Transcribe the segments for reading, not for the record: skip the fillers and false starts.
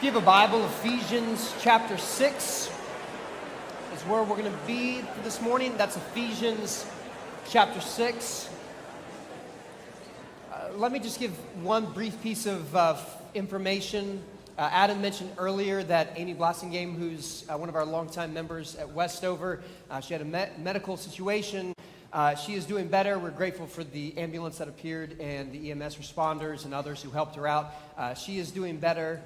If you have a Bible, Ephesians chapter 6 is where we're going to be this morning. That's Ephesians chapter 6. Let me just give one brief piece of information. Adam mentioned earlier that Amy Blassingame, who's one of our longtime members at Westover, she had a medical situation. She is doing better. We're grateful for the ambulance that appeared and the EMS responders and others who helped her out. She is doing better,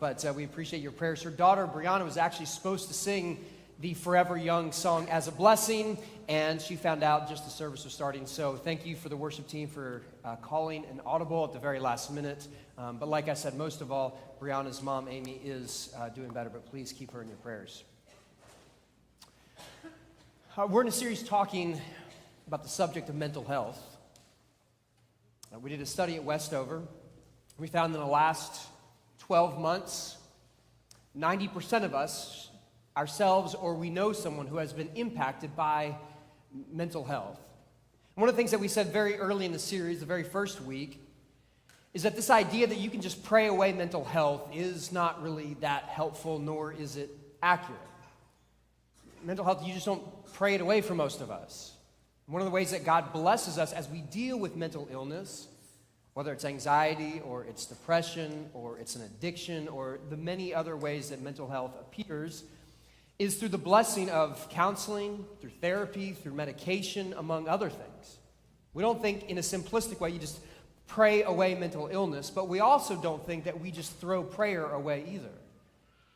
but we appreciate your prayers. Her daughter, Brianna, was actually supposed to sing the Forever Young song as a blessing, and she found out just as service was starting. So thank you for the worship team for calling an audible at the very last minute. But like I said, most of all, Brianna's mom, Amy, is doing better, but please keep her in your prayers. We're in a series talking about the subject of mental health. We did a study at Westover. We found in the last 12 months, 90% of us, ourselves, or we know someone who has been impacted by mental health. One of the things that we said very early in the series, the very first week, is that this idea that you can just pray away mental health is not really that helpful, nor is it accurate. Mental health, you just don't pray it away for most of us. One of the ways that God blesses us as we deal with mental illness, whether it's anxiety or it's depression or it's an addiction or the many other ways that mental health appears, is through the blessing of counseling, through therapy, through medication, among other things. We don't think in a simplistic way you just pray away mental illness, but we also don't think that we just throw prayer away either.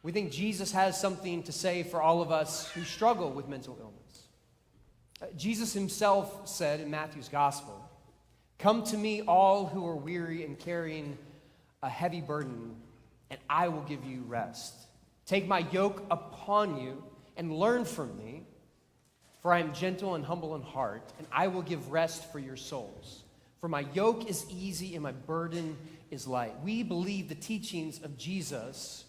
We think Jesus has something to say for all of us who struggle with mental illness. Jesus himself said in Matthew's gospel, "Come to me, all who are weary and carrying a heavy burden, and I will give you rest. Take my yoke upon you and learn from me, for I am gentle and humble in heart, and I will give rest for your souls. For my yoke is easy and my burden is light." We believe the teachings of Jesus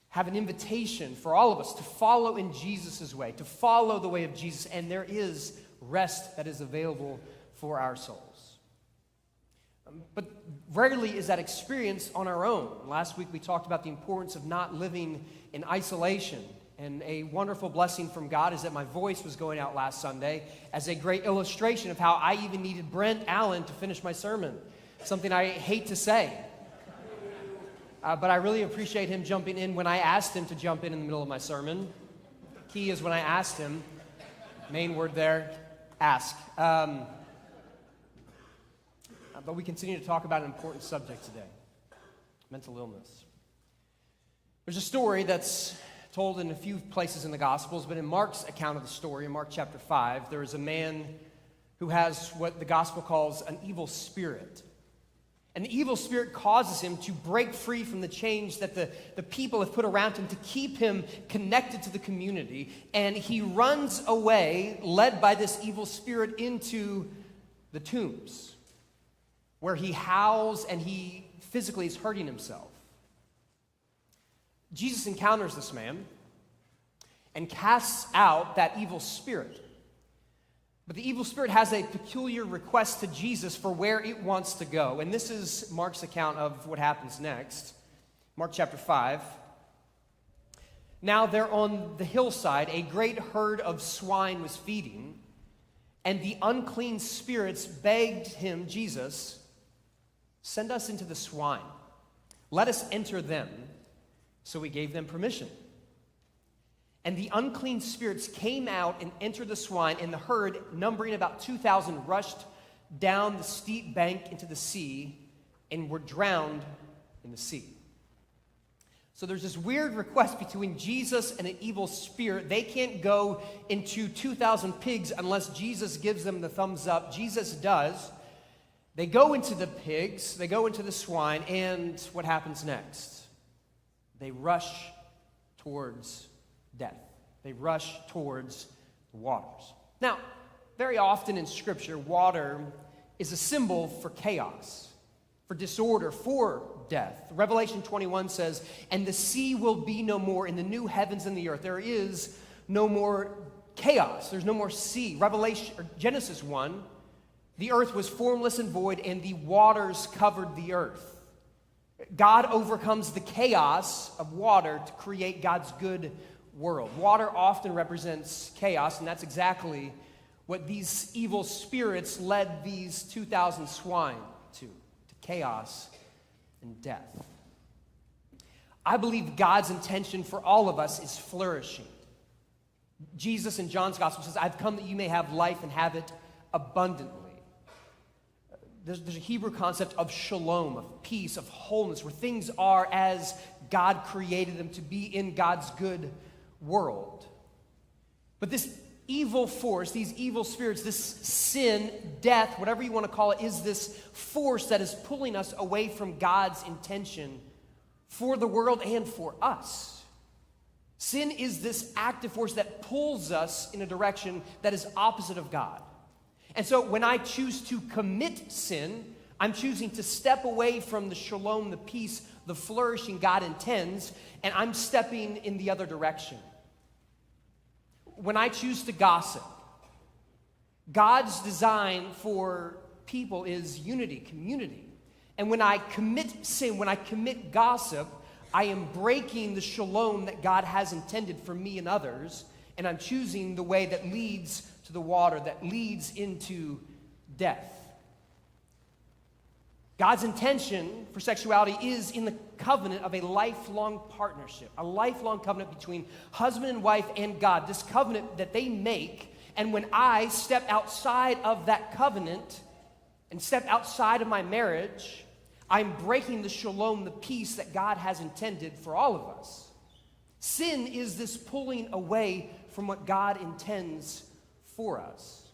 have an invitation for all of us to follow in Jesus' way, to follow the way of Jesus, and there is rest that is available for our souls. But rarely is that experience on our own. Last week we talked about the importance of not living in isolation, and a wonderful blessing from God is that my voice was going out last Sunday as a great illustration of how I even needed Brent Allen to finish my sermon, something I hate to say. But I really appreciate him jumping in when I asked him to jump in the middle of my sermon. Key is when I asked him, main word there, ask. But we continue to talk about an important subject today, mental illness. There's a story that's told in a few places in the Gospels, but in Mark's account of the story, in Mark chapter 5, there is a man who has what the Gospel calls an evil spirit. And the evil spirit causes him to break free from the chains that the people have put around him to keep him connected to the community. And he runs away, led by this evil spirit, into the tombs, where he howls and he physically is hurting himself. Jesus encounters this man and casts out that evil spirit. But the evil spirit has a peculiar request to Jesus for where it wants to go. And this is Mark's account of what happens next. Mark chapter 5. "Now there on the hillside a great herd of swine was feeding, and the unclean spirits begged him, Jesus, send us into the swine. Let us enter them. So he gave them permission. And the unclean spirits came out and entered the swine, and the herd, numbering about 2,000, rushed down the steep bank into the sea and were drowned in the sea." So there's this weird request between Jesus and an evil spirit. They can't go into 2,000 pigs unless Jesus gives them the thumbs up. Jesus does. They go into the pigs, they go into the swine, and what happens next? They rush towards death. They rush towards the waters. Now, very often in Scripture, water is a symbol for chaos, for disorder, for death. Revelation 21 says, "And the sea will be no more in the new heavens and the earth." There is no more chaos. There's no more sea. Genesis 1, the earth was formless and void, and the waters covered the earth. God overcomes the chaos of water to create God's good world. Water often represents chaos, and that's exactly what these evil spirits led these 2,000 swine to chaos and death. I believe God's intention for all of us is flourishing. Jesus in John's gospel says, I've come that you may have life and have it abundantly. There's a Hebrew concept of shalom, of peace, of wholeness, where things are as God created them to be in God's good world. But this evil force, these evil spirits, this sin, death, whatever you want to call it, is this force that is pulling us away from God's intention for the world and for us. Sin is this active force that pulls us in a direction that is opposite of God. And so when I choose to commit sin, I'm choosing to step away from the shalom, the peace, the flourishing God intends, and I'm stepping in the other direction. When I choose to gossip, God's design for people is unity, community. And when I commit sin, when I commit gossip, I am breaking the shalom that God has intended for me and others, and I'm choosing the way that leads to the water, that leads into death. God's intention for sexuality is in the covenant of a lifelong partnership, a lifelong covenant between husband and wife and God, this covenant that they make. And when I step outside of that covenant and step outside of my marriage, I'm breaking the shalom, the peace that God has intended for all of us. Sin is this pulling away from what God intends for us.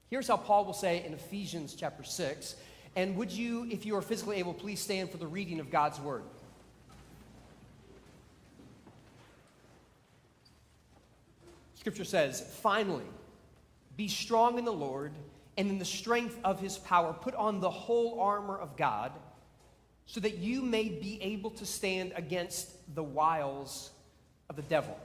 Here's how Paul will say in Ephesians chapter 6. And would you, if you are physically able, please stand for the reading of God's word. Scripture says, finally, be strong in the Lord and in the strength of his power. Put on the whole armor of God so that you may be able to stand against the wiles of the devil.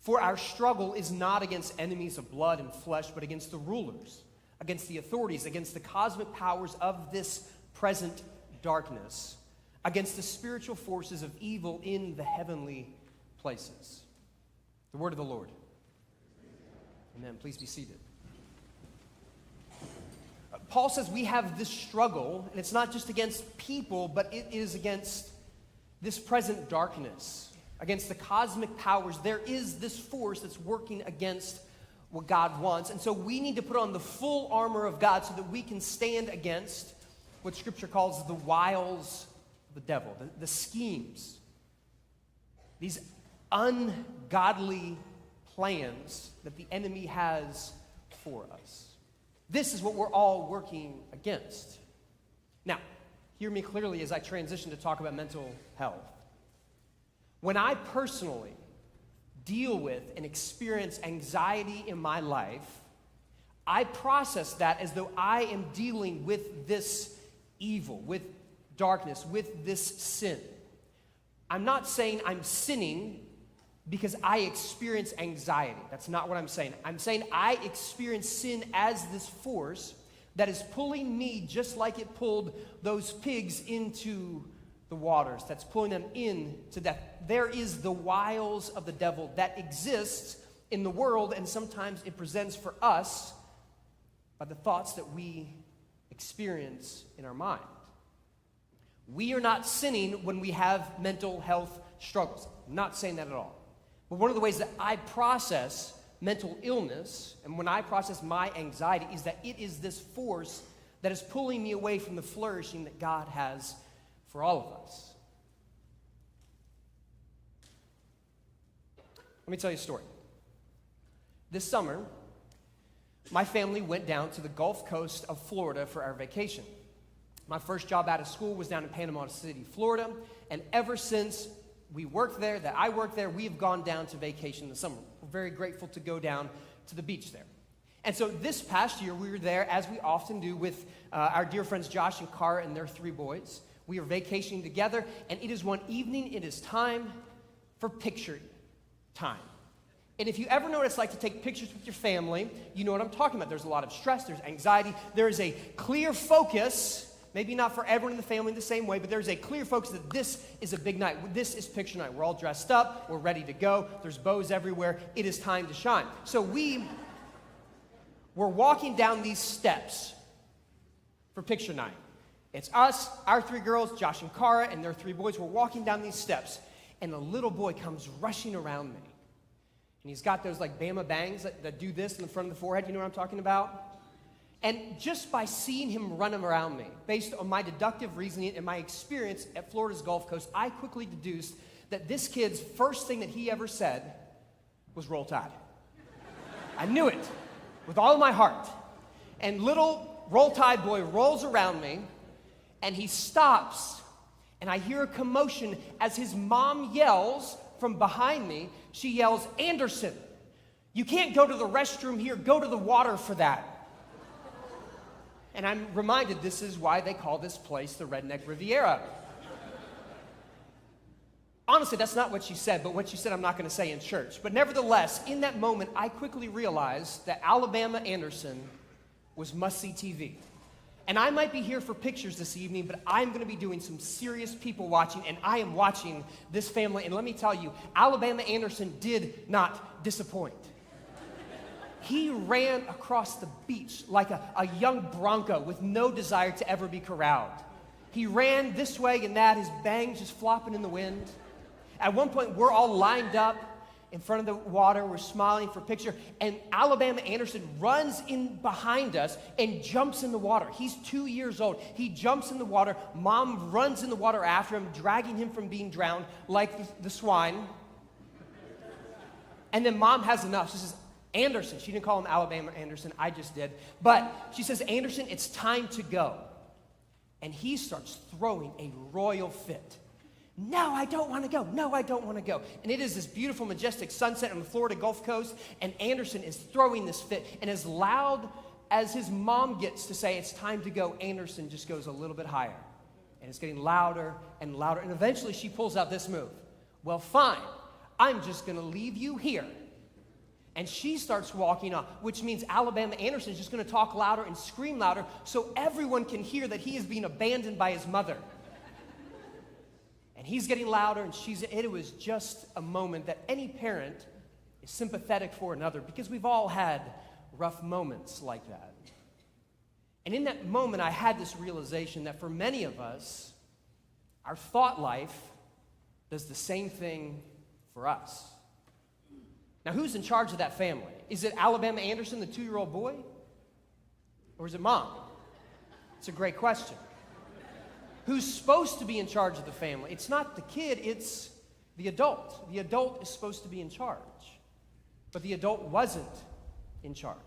For our struggle is not against enemies of blood and flesh, but against the rulers, against the authorities, against the cosmic powers of this present darkness, against the spiritual forces of evil in the heavenly places. The word of the Lord. Amen. Please be seated. Paul says we have this struggle, and it's not just against people, but it is against this present darkness, against the cosmic powers. There is this force that's working against what God wants. And so we need to put on the full armor of God so that we can stand against what Scripture calls the wiles of the devil, the schemes, these ungodly plans that the enemy has for us. This is what we're all working against. Now, hear me clearly as I transition to talk about mental health. When I personally deal with and experience anxiety in my life, I process that as though I am dealing with this evil, with darkness, with this sin. I'm not saying I'm sinning because I experience anxiety. That's not what I'm saying. I'm saying I experience sin as this force that is pulling me just like it pulled those pigs into the waters, that's pulling them into death. There is the wiles of the devil that exists in the world, and sometimes it presents for us by the thoughts that we experience in our mind. We are not sinning when we have mental health struggles. I'm not saying that at all. But one of the ways that I process mental illness and when I process my anxiety is that it is this force that is pulling me away from the flourishing that God has for all of us. Let me tell you a story. This summer, my family went down to the Gulf Coast of Florida for our vacation. My first job out of school was down in Panama City, Florida, and ever since we worked there, that I worked there, we have gone down to vacation in the summer. We're very grateful to go down to the beach there. And so this past year, we were there, as we often do, with our dear friends Josh and Cara and their 3 boys. We are vacationing together, and it is one evening, it is time for picture time. And if you ever know what it's like to take pictures with your family, you know what I'm talking about. There's a lot of stress, there's anxiety, there is a clear focus Maybe not for everyone in the family the same way, but there's a clear focus that this is a big night. This is picture night. We're all dressed up. We're ready to go. There's bows everywhere. It is time to shine. So we're walking down these steps for picture night. It's us, our 3 girls, Josh and Cara, and their 3 boys. We're walking down these steps, and a little boy comes rushing around me. And he's got those like Bama bangs that do this in the front of the forehead. You know what I'm talking about? And just by seeing him run around me, based on my deductive reasoning and my experience at Florida's Gulf Coast, I quickly deduced that this kid's first thing that he ever said was Roll Tide. I knew it with all of my heart. And little Roll Tide boy rolls around me, and he stops, and I hear a commotion as his mom yells from behind me. She yells, "Anderson, you can't go to the restroom here. Go to the water for that." And I'm reminded this is why they call this place the Redneck Riviera. Honestly, that's not what she said, but what she said I'm not going to say in church. But nevertheless, in that moment, I quickly realized that Alabama Anderson was must-see TV. And I might be here for pictures this evening, but I'm going to be doing some serious people watching, and I am watching this family. And let me tell you, Alabama Anderson did not disappoint. He ran across the beach like a young bronco with no desire to ever be corralled. He ran this way and that, his bangs just flopping in the wind. At one point, we're all lined up in front of the water. We're smiling for a picture. And Alabama Anderson runs in behind us and jumps in the water. He's 2 years old. He jumps in the water. Mom runs in the water after him, dragging him from being drowned like the swine. And then Mom has enough. She says, "Anderson," she didn't call him Alabama Anderson, I just did. But she says, "Anderson, it's time to go." And he starts throwing a royal fit. "No, I don't want to go. No, I don't want to go." And it is this beautiful, majestic sunset on the Florida Gulf Coast, and Anderson is throwing this fit. And as loud as his mom gets to say it's time to go, Anderson just goes a little bit higher. And it's getting louder and louder. And eventually she pulls out this move. "Well, fine. I'm just going to leave you here." And she starts walking off, which means Alabama Anderson is just going to talk louder and scream louder so everyone can hear that he is being abandoned by his mother. And he's getting louder, and it was just a moment that any parent is sympathetic for another, because we've all had rough moments like that. And in that moment, I had this realization that for many of us, our thought life does the same thing for us. Now, who's in charge of that family? Is it Alabama Anderson, the 2-year-old boy? Or is it Mom? It's a great question. Who's supposed to be in charge of the family? It's not the kid, it's the adult. The adult is supposed to be in charge. But the adult wasn't in charge.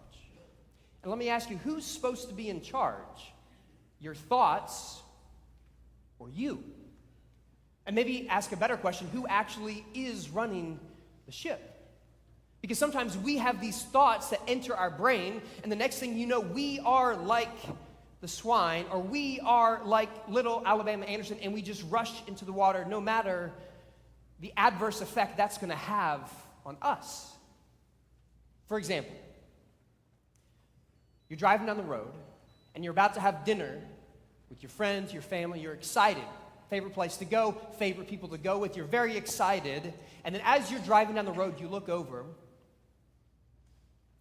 And let me ask you, who's supposed to be in charge? Your thoughts or you? And maybe ask a better question, who actually is running the ship? Because sometimes we have these thoughts that enter our brain, and the next thing you know, we are like the swine, or we are like little Alabama Anderson, and we just rush into the water no matter the adverse effect that's going to have on us. For example, you're driving down the road, and you're about to have dinner with your friends, your family. You're excited. Favorite place to go, favorite people to go with. You're very excited. And then as you're driving down the road, you look over,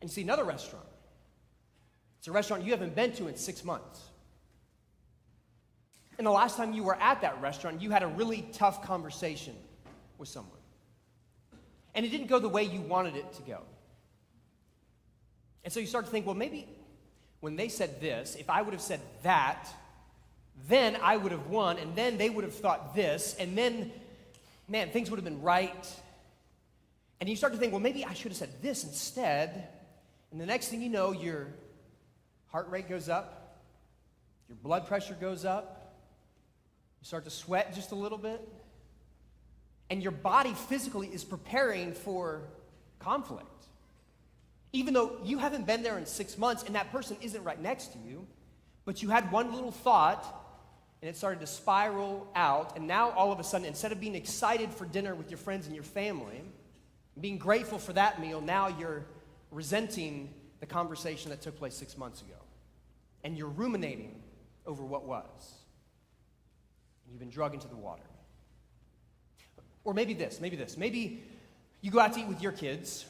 and you see another restaurant. It's a restaurant you haven't been to in 6 months. And the last time you were at that restaurant, you had a really tough conversation with someone. And it didn't go the way you wanted it to go. And so you start to think, well, maybe when they said this, if I would have said that, then I would have won, and then they would have thought this, and then, man, things would have been right. And you start to think, well, maybe I should have said this instead. And the next thing you know, your heart rate goes up, your blood pressure goes up, you start to sweat just a little bit, and your body physically is preparing for conflict. Even though you haven't been there in 6 months and that person isn't right next to you, but you had one little thought and it started to spiral out, and now all of a sudden, instead of being excited for dinner with your friends and your family, being grateful for that meal, now you're resenting the conversation that took place 6 months ago. And you're ruminating over what was. You've been drug into the water. Or maybe this. Maybe you go out to eat with your kids.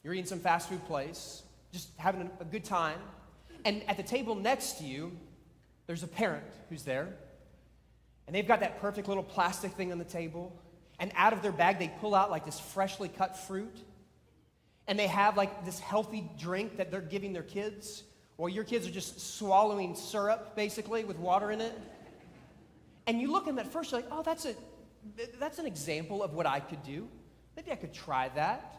You're eating some fast food place, just having a good time. And at the table next to you, there's a parent who's there. And they've got that perfect little plastic thing on the table. And out of their bag, they pull out like this freshly cut fruit. And they have like this healthy drink that they're giving their kids. Well, your kids are just swallowing syrup, basically, with water in it. And you look at them at first, you're like, oh, that's an example of what I could do. Maybe I could try that.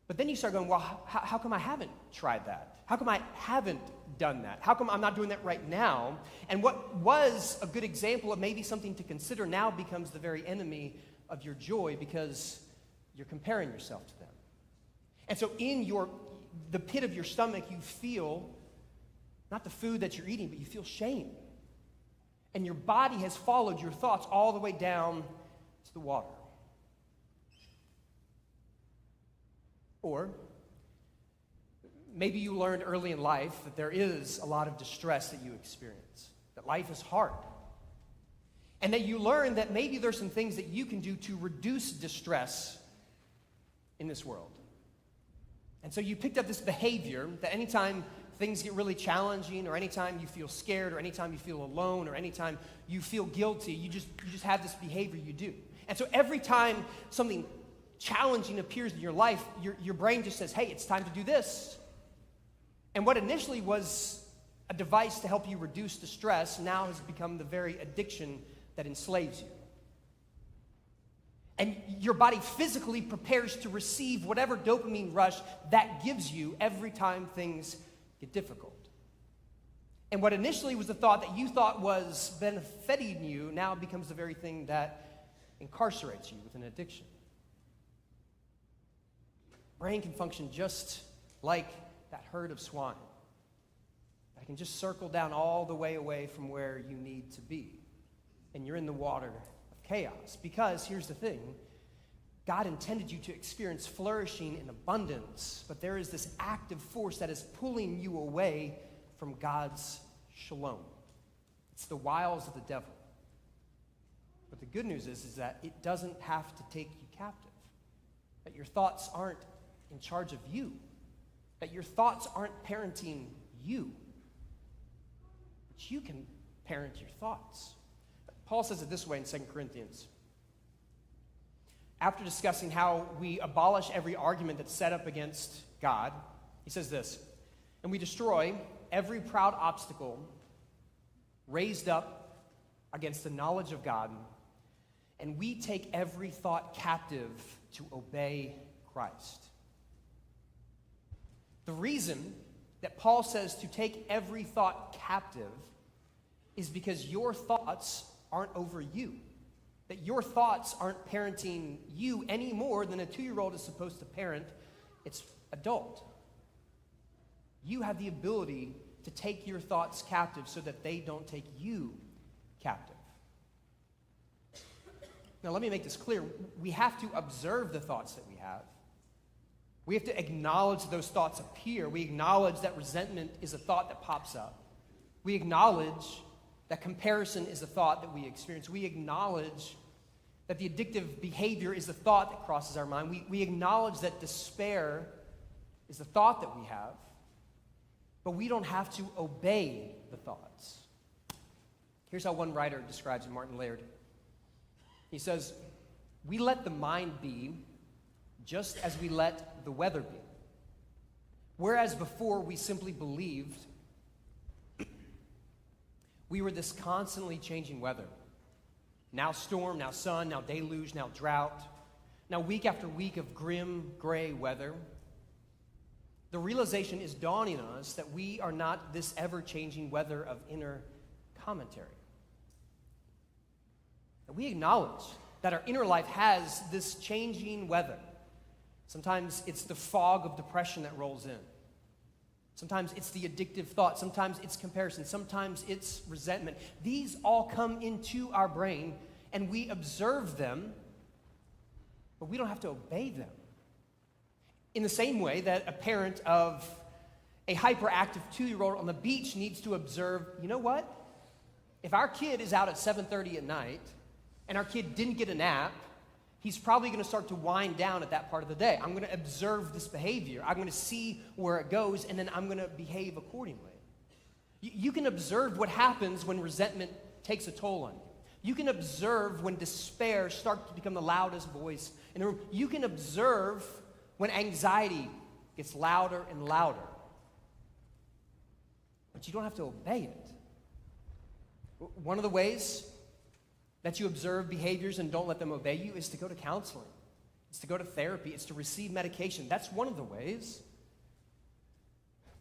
But then you start going, well, how come I haven't tried that? How come I haven't done that? How come I'm not doing that right now? And what was a good example of maybe something to consider now becomes the very enemy of your joy because you're comparing yourself to them. And so in the pit of your stomach, you feel not the food that you're eating, but you feel shame. And your body has followed your thoughts all the way down to the water. Or maybe you learned early in life that there is a lot of distress that you experience, that life is hard. And that you learn that maybe there's some things that you can do to reduce distress in this world. And so you picked up this behavior that anytime things get really challenging, or anytime you feel scared, or anytime you feel alone, or anytime you feel guilty, you just have this behavior you do. And so every time something challenging appears in your life, your brain just says, hey, it's time to do this. And what initially was a device to help you reduce the stress now has become the very addiction that enslaves you. And your body physically prepares to receive whatever dopamine rush that gives you every time things get difficult. And what initially was the thought that you thought was benefiting you now becomes the very thing that incarcerates you with an addiction. Brain can function just like that herd of swine. That can just circle down all the way away from where you need to be. And you're in the water of chaos. Because here's the thing, God intended you to experience flourishing in abundance, but there is this active force that is pulling you away from God's shalom. It's the wiles of the devil. But the good news is that it doesn't have to take you captive. That your thoughts aren't in charge of you. That your thoughts aren't parenting you. But you can parent your thoughts. Paul says it this way in 2 Corinthians. After discussing how we abolish every argument that's set up against God, he says this, and we destroy every proud obstacle raised up against the knowledge of God, and we take every thought captive to obey Christ. The reason that Paul says to take every thought captive is because your thoughts aren't over you. That your thoughts aren't parenting you any more than a 2-year-old is supposed to parent its adult. You have the ability to take your thoughts captive so that they don't take you captive. Now, let me make this clear. We have to observe the thoughts that we have. We have to acknowledge those thoughts appear. We acknowledge that resentment is a thought that pops up. We acknowledge that comparison is a thought that we experience. We acknowledge that the addictive behavior is a thought that crosses our mind. We acknowledge that despair is a thought that we have, but we don't have to obey the thoughts. Here's how one writer describes it, Martin Laird. He says, we let the mind be just as we let the weather be. Whereas before we simply believed we were this constantly changing weather. Now storm, now sun, now deluge, now drought. Now week after week of grim, gray weather. The realization is dawning on us that we are not this ever-changing weather of inner commentary. That we acknowledge that our inner life has this changing weather. Sometimes it's the fog of depression that rolls in. Sometimes it's the addictive thought. Sometimes it's comparison. Sometimes it's resentment. These all come into our brain, and we observe them, but we don't have to obey them. In the same way that a parent of a hyperactive 2-year-old on the beach needs to observe, you know what? If our kid is out at 7:30 at night and our kid didn't get a nap, he's probably going to start to wind down at that part of the day. I'm going to observe this behavior. I'm going to see where it goes, and then I'm going to behave accordingly. You can observe what happens when resentment takes a toll on you. You can observe when despair starts to become the loudest voice in the room. You can observe when anxiety gets louder and louder. But you don't have to obey it. One of the ways that you observe behaviors and don't let them obey you is to go to counseling. It's to go to therapy. It's to receive medication. That's one of the ways.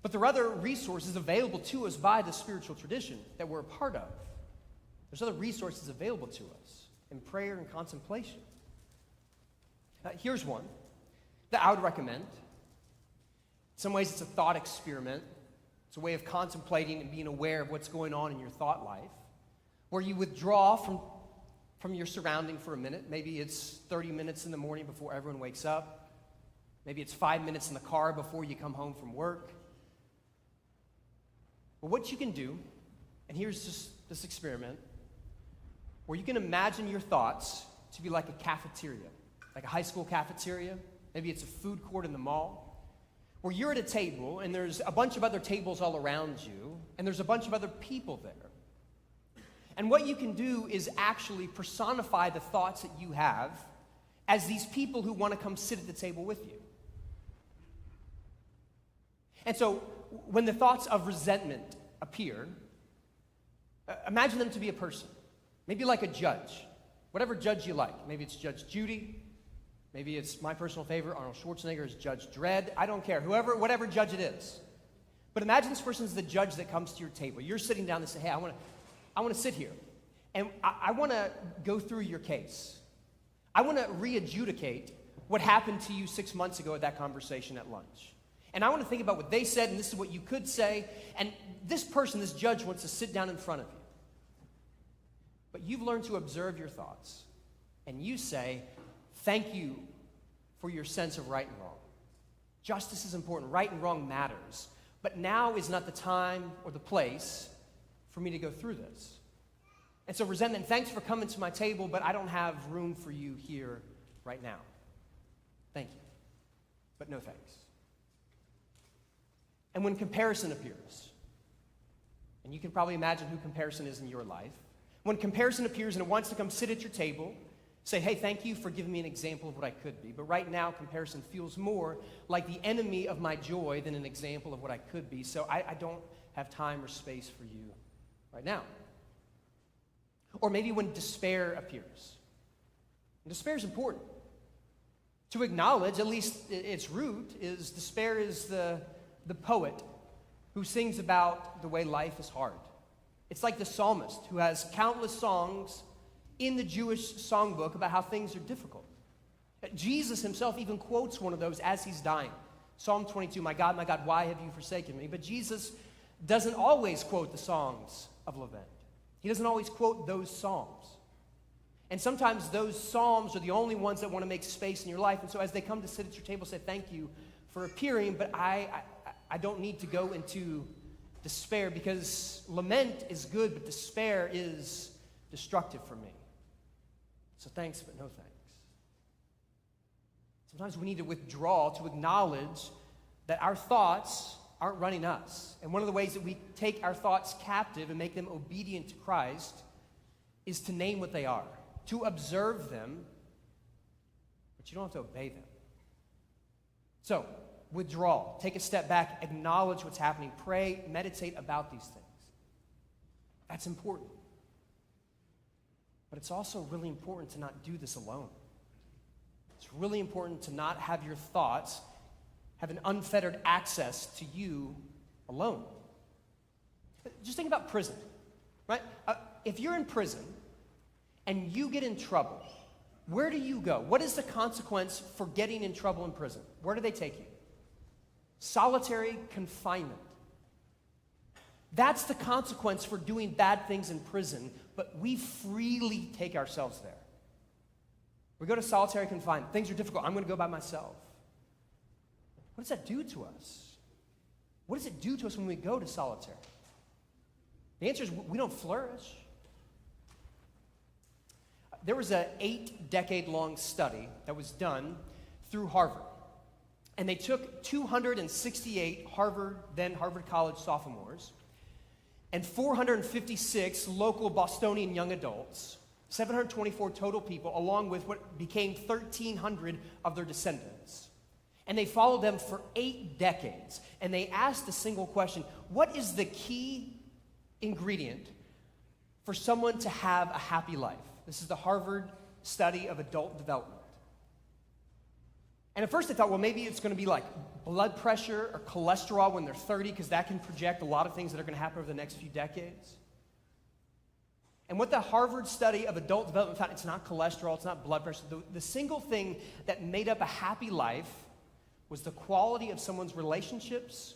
But there are other resources available to us by the spiritual tradition that we're a part of. There's other resources available to us in prayer and contemplation. Here's one that I would recommend. In some ways, it's a thought experiment. It's a way of contemplating and being aware of what's going on in your thought life, where you withdraw from your surrounding for a minute. Maybe it's 30 minutes in the morning before everyone wakes up. Maybe it's 5 minutes in the car before you come home from work. But what you can do, and here's just this experiment, where you can imagine your thoughts to be like a cafeteria, like a high school cafeteria. Maybe it's a food court in the mall, where you're at a table and there's a bunch of other tables all around you, and there's a bunch of other people there. And what you can do is actually personify the thoughts that you have as these people who want to come sit at the table with you. And so when the thoughts of resentment appear, imagine them to be a person, maybe like a judge, whatever judge you like. Maybe it's Judge Judy. Maybe it's my personal favorite, Arnold Schwarzenegger is Judge Dredd. I don't care, whatever judge it is. But imagine this person is the judge that comes to your table. You're sitting down and say, hey, I want to sit here, and I want to go through your case. I want to re-adjudicate what happened to you 6 months ago at that conversation at lunch. And I want to think about what they said, and this is what you could say. And this person, this judge, wants to sit down in front of you. But you've learned to observe your thoughts, and you say, thank you for your sense of right and wrong. Justice is important. Right and wrong matters. But now is not the time or the place for me to go through this. And so resentment, thanks for coming to my table, but I don't have room for you here right now. Thank you, but no thanks. And when comparison appears, and you can probably imagine who comparison is in your life, when comparison appears and it wants to come sit at your table, say, hey, thank you for giving me an example of what I could be. But right now, comparison feels more like the enemy of my joy than an example of what I could be. So I don't have time or space for you right now. Or maybe when despair appears. And despair is important. To acknowledge, at least its root, is despair is the poet who sings about the way life is hard. It's like the psalmist who has countless songs in the Jewish songbook about how things are difficult. Jesus himself even quotes one of those as he's dying. Psalm 22, my God, why have you forsaken me? But Jesus doesn't always quote the songs of lament. He doesn't always quote those psalms. And sometimes those psalms are the only ones that want to make space in your life. And so as they come to sit at your table, say, thank you for appearing, but I don't need to go into despair, because lament is good, but despair is destructive for me. So thanks, but no thanks. Sometimes we need to withdraw to acknowledge that our thoughts aren't running us. And one of the ways that we take our thoughts captive and make them obedient to Christ is to name what they are, to observe them, but you don't have to obey them. So, withdraw, take a step back, acknowledge what's happening, pray, meditate about these things. That's important. But it's also really important to not do this alone. It's really important to not have your thoughts have an unfettered access to you alone. Just think about prison, right? If you're in prison and you get in trouble, where do you go? What is the consequence for getting in trouble in prison? Where do they take you? Solitary confinement. That's the consequence for doing bad things in prison, but we freely take ourselves there. We go to solitary confinement. Things are difficult. I'm going to go by myself. What does that do to us? what does it do to us when we go to solitary? The answer is we don't flourish. There was an 8-decade-long study that was done through Harvard. And they took 268 then Harvard College sophomores, and 456 local Bostonian young adults, 724 total people, along with what became 1,300 of their descendants. And they followed them for 8 decades. And they asked a single question: what is the key ingredient for someone to have a happy life? This is the Harvard study of adult development. And at first I thought, well, maybe it's going to be like blood pressure or cholesterol when they're 30, because that can project a lot of things that are going to happen over the next few decades. And what the Harvard study of adult development found, it's not cholesterol, it's not blood pressure. The single thing that made up a happy life was the quality of someone's relationships,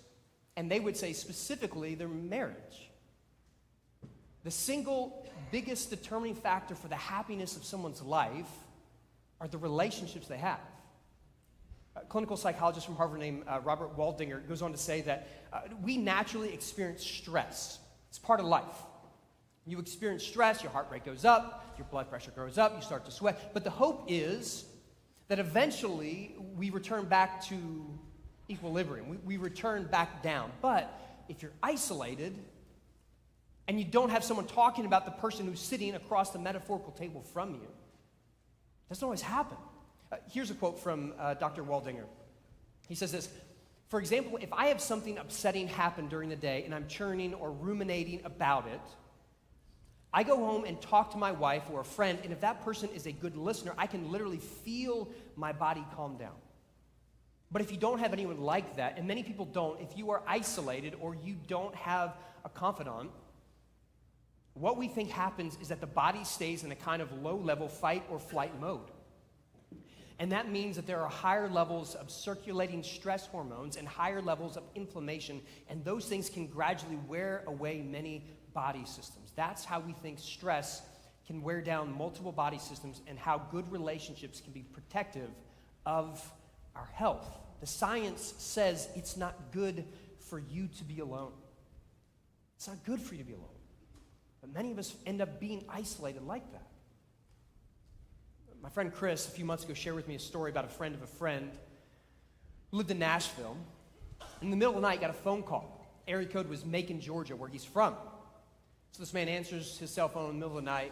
and they would say specifically their marriage. The single biggest determining factor for the happiness of someone's life are the relationships they have. A clinical psychologist from Harvard named Robert Waldinger goes on to say that we naturally experience stress. It's part of life. You experience stress, your heart rate goes up, your blood pressure goes up, you start to sweat. But the hope is that eventually we return back to equilibrium. We return back down. But if you're isolated and you don't have someone talking about the person who's sitting across the metaphorical table from you, it doesn't always happen. Here's a quote from Dr. Waldinger. He says this: for example, if I have something upsetting happen during the day and I'm churning or ruminating about it, I go home and talk to my wife or a friend, and if that person is a good listener, I can literally feel my body calm down. But if you don't have anyone like that, and many people don't, if you are isolated or you don't have a confidant, what we think happens is that the body stays in a kind of low-level fight or flight mode. And that means that there are higher levels of circulating stress hormones and higher levels of inflammation, and those things can gradually wear away many body systems. That's how we think stress can wear down multiple body systems, and how good relationships can be protective of our health. The science says it's not good for you to be alone. It's not good for you to be alone. But many of us end up being isolated like that. My friend Chris, a few months ago, shared with me a story about a friend of a friend who lived in Nashville. In the middle of the night, got a phone call. Area code was Macon, Georgia, where he's from. So this man answers his cell phone in the middle of the night,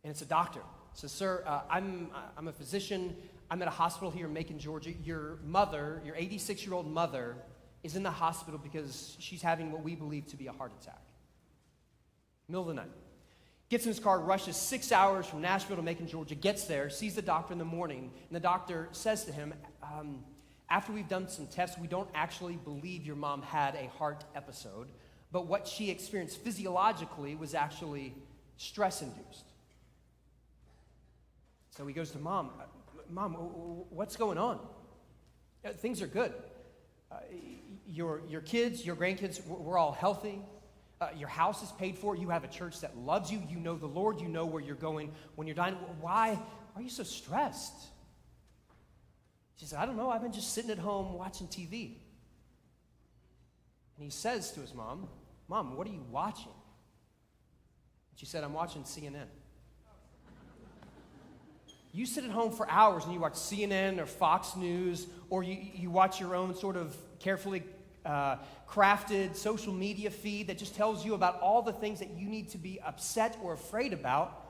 and it's a doctor. Says, sir, I'm a physician. I'm at a hospital here in Macon, Georgia. Your mother, your 86-year-old mother, is in the hospital because she's having what we believe to be a heart attack. Middle of the night. Gets in his car, rushes 6 hours from Nashville to Macon, Georgia, gets there, sees the doctor in the morning, and the doctor says to him, after we've done some tests, we don't actually believe your mom had a heart episode, but what she experienced physiologically was actually stress-induced. So he goes to Mom, Mom, what's going on? Things are good. Your kids, your grandkids, we're all healthy. Your house is paid for. You have a church that loves you. You know the Lord. You know where you're going when you're dying. Why are you so stressed? She said, I don't know. I've been just sitting at home watching TV. And he says to his mom, Mom, what are you watching? And she said, I'm watching CNN. You sit at home for hours and you watch CNN or Fox News, or you watch your own sort of carefully crafted social media feed that just tells you about all the things that you need to be upset or afraid about.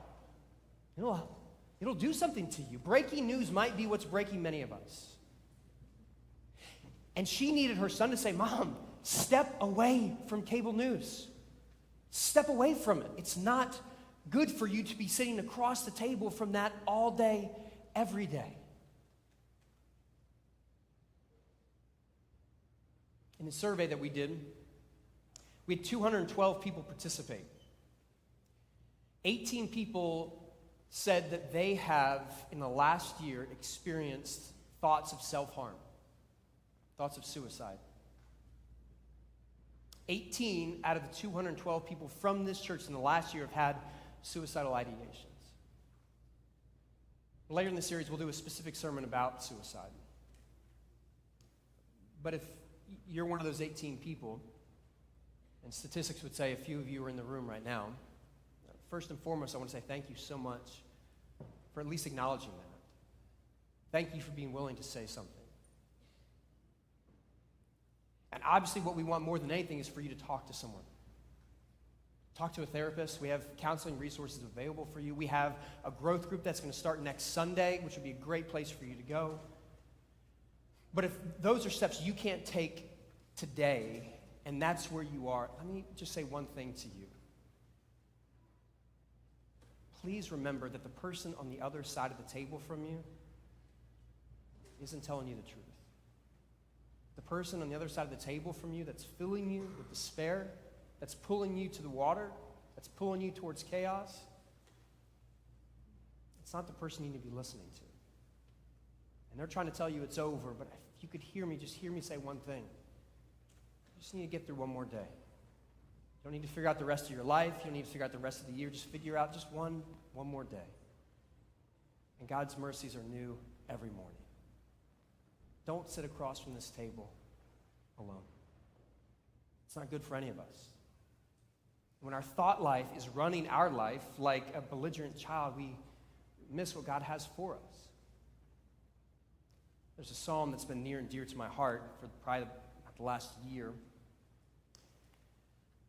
It'll do something to you. Breaking news might be what's breaking many of us. And she needed her son to say, Mom, step away from cable news. Step away from it. It's not good for you to be sitting across the table from that all day, every day. In the survey that we did, we had 212 people participate. 18 people said that they have, in the last year, experienced thoughts of self-harm, thoughts of suicide. 18 out of the 212 people from this church in the last year have had suicidal ideations. Later in the series, we'll do a specific sermon about suicide. But if you're one of those 18 people, and statistics would say a few of you are in the room right now, first and foremost, I want to say thank you so much for at least acknowledging that. Thank you for being willing to say something. And obviously what we want more than anything is for you to talk to someone. Talk to a therapist. We have counseling resources available for you. We have a growth group that's going to start next Sunday, which would be a great place for you to go. But if those are steps you can't take today, and that's where you are, let me just say one thing to you. Please remember that the person on the other side of the table from you isn't telling you the truth. The person on the other side of the table from you that's filling you with despair, that's pulling you to the water, that's pulling you towards chaos, it's not the person you need to be listening to. And they're trying to tell you it's over, but if you could hear me, just hear me say one thing. You just need to get through one more day. You don't need to figure out the rest of your life. You don't need to figure out the rest of the year. Just figure out just one more day. And God's mercies are new every morning. Don't sit across from this table alone. It's not good for any of us. When our thought life is running our life like a belligerent child, we miss what God has for us. There's a psalm that's been near and dear to my heart for probably the last year.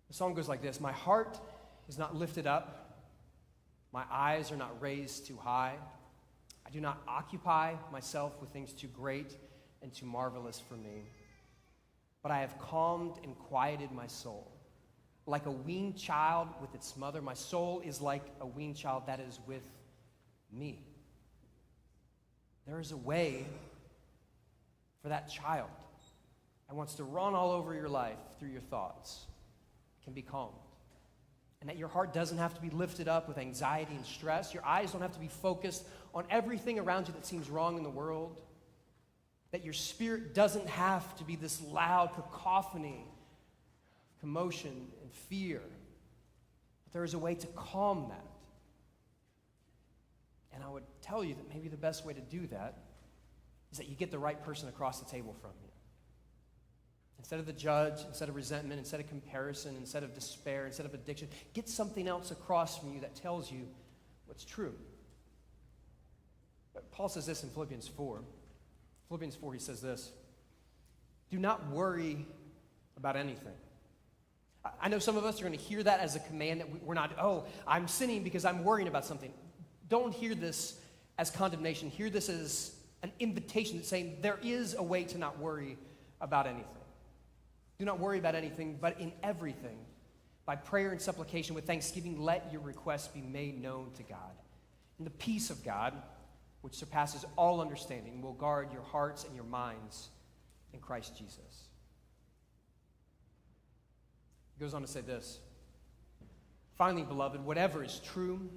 The song goes like this: my heart is not lifted up, my eyes are not raised too high. I do not occupy myself with things too great and too marvelous for me. But I have calmed and quieted my soul. Like a weaned child with its mother, my soul is like a weaned child that is with me. There is a way for that child that wants to run all over your life through your thoughts can be calmed. And that your heart doesn't have to be lifted up with anxiety and stress. Your eyes don't have to be focused on everything around you that seems wrong in the world. That your spirit doesn't have to be this loud cacophony of commotion and fear. But there is a way to calm that. And I would tell you that maybe the best way to do that is that you get the right person across the table from you. Instead of the judge, instead of resentment, instead of comparison, instead of despair, instead of addiction, get something else across from you that tells you what's true. But Paul says this in Philippians 4. Philippians 4, he says this: do not worry about anything. I know some of us are going to hear that as a command that we're not, I'm sinning because I'm worrying about something. Don't hear this as condemnation. Hear this as an invitation that's saying there is a way to not worry about anything. Do not worry about anything, but in everything, by prayer and supplication with thanksgiving, let your requests be made known to God. And the peace of God, which surpasses all understanding, will guard your hearts and your minds in Christ Jesus. He goes on to say this: finally, beloved, whatever is true,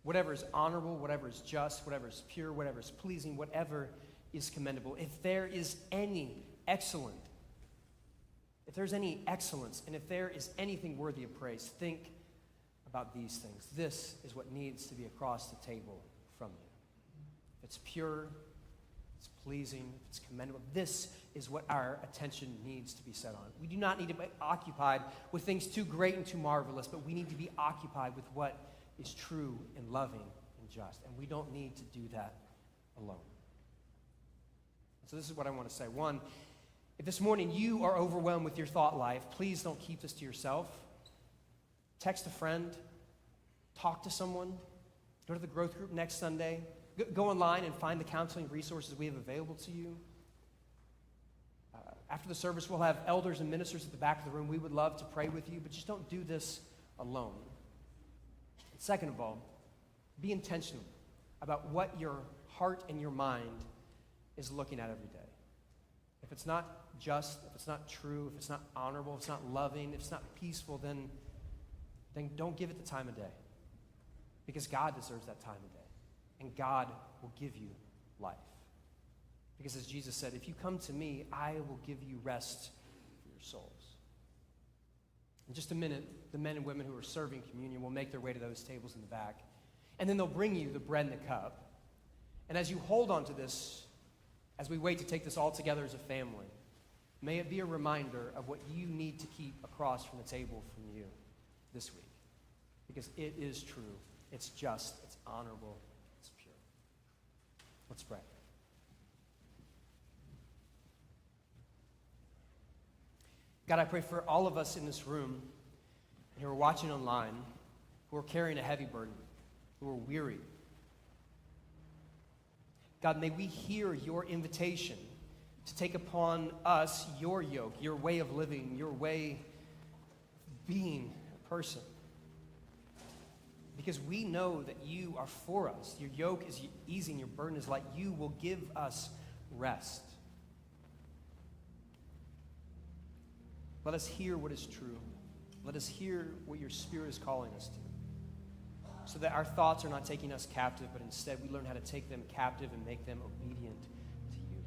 whatever is honorable, whatever is just, whatever is pure, whatever is pleasing, whatever is commendable, if there is any excellence, and if there is anything worthy of praise, think about these things. This is what needs to be across the table from you. If it's pure, it's pleasing, if it's commendable, this is what our attention needs to be set on. We do not need to be occupied with things too great and too marvelous, but we need to be occupied with what is true and loving and just. And we don't need to do that alone. So this is what I want to say. One, if this morning you are overwhelmed with your thought life, please don't keep this to yourself. Text a friend. Talk to someone. Go to the growth group next Sunday. Go online and find the counseling resources we have available to you. After the service, we'll have elders and ministers at the back of the room. We would love to pray with you, but just don't do this alone. And second of all, be intentional about what your heart and your mind is looking at every day. If it's not just, if it's not true, if it's not honorable, if it's not loving, if it's not peaceful, then don't give it the time of day. Because God deserves that time of day. And God will give you life. Because as Jesus said, if you come to me, I will give you rest for your souls. In just a minute, the men and women who are serving communion will make their way to those tables in the back. And then they'll bring you the bread and the cup. And as you hold on to this, as we wait to take this all together as a family, May it be a reminder of what you need to keep across from the table from you this week. Because it is true, it's just, it's honorable, it's pure. Let's pray. God, I pray for all of us in this room and who are watching online, who are carrying a heavy burden, who are weary. God, may we hear your invitation to take upon us your yoke, your way of living, your way of being a person. Because we know that you are for us. Your yoke is easy and your burden is light. You will give us rest. Let us hear what is true. Let us hear what your Spirit is calling us to. So that our thoughts are not taking us captive, but instead we learn how to take them captive and make them obedient to you.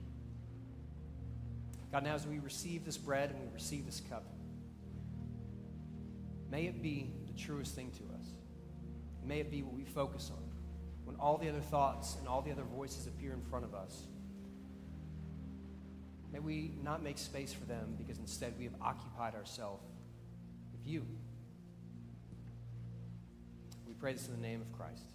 God, now as we receive this bread and we receive this cup, may it be the truest thing to us. May it be what we focus on when all the other thoughts and all the other voices appear in front of us. May we not make space for them because instead we have occupied ourselves with you. We pray this in the name of Christ.